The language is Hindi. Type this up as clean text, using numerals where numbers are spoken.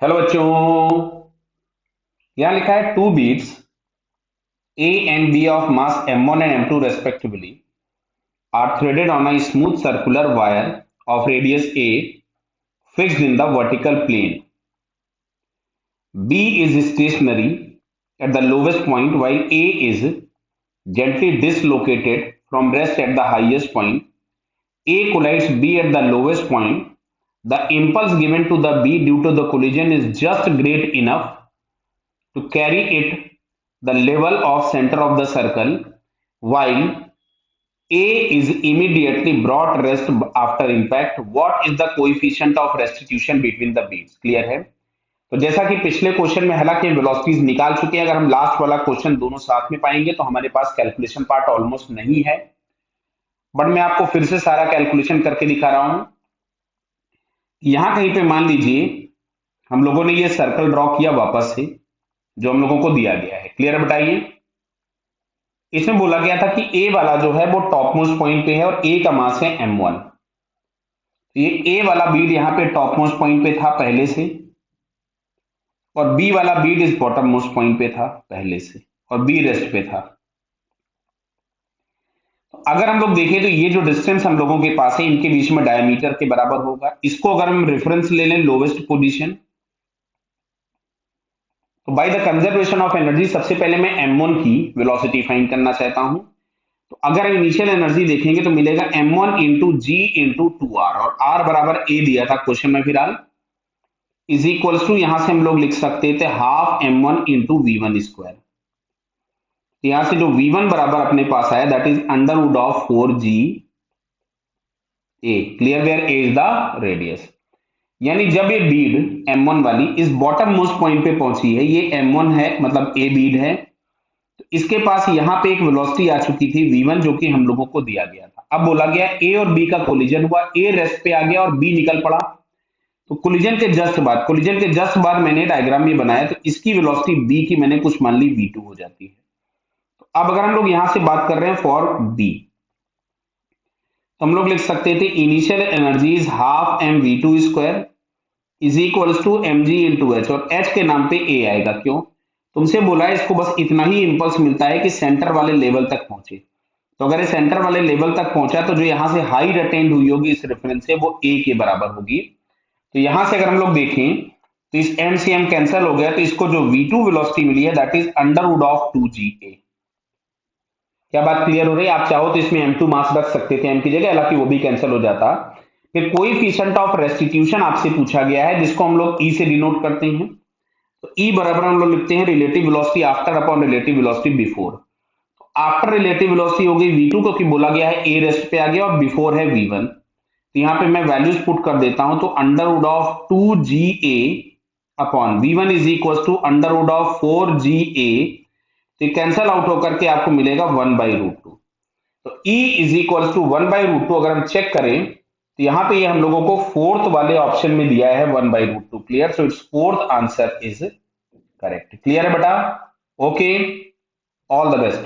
हेलो बच्चों। यहां लिखा है two beads A and B of mass m1 and m2 respectively are threaded on a smooth circular wire of radius a fixed in the vertical plane. B is stationary at the lowest point while A is gently dislocated from rest at the highest point. A collides B at the lowest point. The impulse given to the B due to the collision is just great enough to carry it the level of center of the circle while A is immediately brought rest after impact. What is the coefficient of restitution between the beats? Clear है? तो जैसा कि पिछले क्वेश्चन में हालांकि वेलोसिटीज निकाल चुके हैं, अगर हम लास्ट वाला क्वेश्चन दोनों साथ में पाएंगे तो हमारे पास कैलकुलेशन पार्ट ऑलमोस्ट नहीं है, बट मैं आपको फिर से सारा कैलकुलेशन करके दिखा रहा हूं। यहां कहीं पे मान लीजिए हम लोगों ने ये सर्कल ड्रॉ किया वापस से, जो हम लोगों को दिया गया है। क्लियर है? बताइए। इसमें बोला गया था कि ए वाला जो है वो टॉप मोस्ट पॉइंट पे है और ए का मास है m1। ये ए वाला बीड यहाँ पे टॉप मोस्ट पॉइंट पे था पहले से, और बी वाला बीड इस बॉटम मोस्ट पॉइंट पे था पहले से, और बी रेस्ट पे था। तो अगर हम लोग देखें तो ये जो डिस्टेंस हम लोगों के पास है इनके बीच में डायमीटर के बराबर होगा। इसको अगर हम रेफरेंस ले लें लोवेस्ट पोजीशन, तो by the conservation of energy सबसे पहले मैं m1 की वेलोसिटी फाइंड करना चाहता हूं। तो अगर इनिशियल एनर्जी देखेंगे तो मिलेगा m1 इंटू जी इंटू 2r, और r बराबर a दिया था क्वेश्चन में फिलहाल, इज इक्वल्स टू यहां से हम लोग लिख सकते थे half m1 into V1 square. यहां से जो v1 बराबर अपने पास आया that is under root of 4g a। Clear? Where a is the radius. यानी जब ये बीड m1 वाली इस बॉटम मोस्ट पॉइंट पे पहुंची है, ये m1 है मतलब a बीड है, तो इसके पास यहां पे एक वेलोसिटी आ चुकी थी v1 जो कि हम लोगों को दिया गया था। अब बोला गया a और b का कोलिजन हुआ, a रेस्ट पे आ गया और b निकल पड़ा। तो कोलिजन के जस्ट बाद मैंने डायग्राम में बनाया, तो इसकी वेलोसिटी b की मैंने कुछ मान ली v2 हो जाती है। तो अब अगर हम लोग यहां से बात कर रहे हैं फॉर b, तो हम लोग लिख सकते थे initial energy is half M V two square is equals to M G into H, और एच के नाम पे ए आएगा। क्यों? तुमसे बोला है इसको बस इतना ही इंपल्स मिलता है कि सेंटर वाले लेवल तक पहुंचे। तो अगर ये सेंटर वाले लेवल तक पहुंचा तो जो यहां से हाइट अटेंड हुई होगी इस रेफरेंस से वो ए के बराबर होगी। तो यहां से अगर हम लोग देखें तो इस एम से एम कैंसिल हो गया, तो इसको जो v2 वेलोसिटी मिली है that is under root of 2ga। क्या बात क्लियर हो रही है? आप चाहो तो इसमें m2 मास रख सकते थे m की जगह, हालांकि वो भी कैंसिल हो जाता। फिर कोएफिशिएंट ऑफ रेस्टिट्यूशन आपसे पूछा गया है जिसको हम लोग e से डिनोट करते हैं। तो e बराबर हम लोग लिखते हैं relative velocity after upon relative velocity before. After relative velocity हो गई v2 क्योंकि बोला गया है a रेस्ट पे आ गया, और बिफोर है v1। तो यहाँ पे मैं वैल्यूज पुट कर देता हूं, तो under root of 2ga upon v1 is equal to under root of 4ga। तो ये कैंसल आउट होकर के आपको मिलेगा 1/√2। तो E इज इक्वल टू 1/√2। अगर हम चेक करें तो यहां पे ये हम लोगों को फोर्थ वाले ऑप्शन में दिया है 1/√2। Clear? So it's fourth answer is correct. Clear है बेटा? Okay, all the best.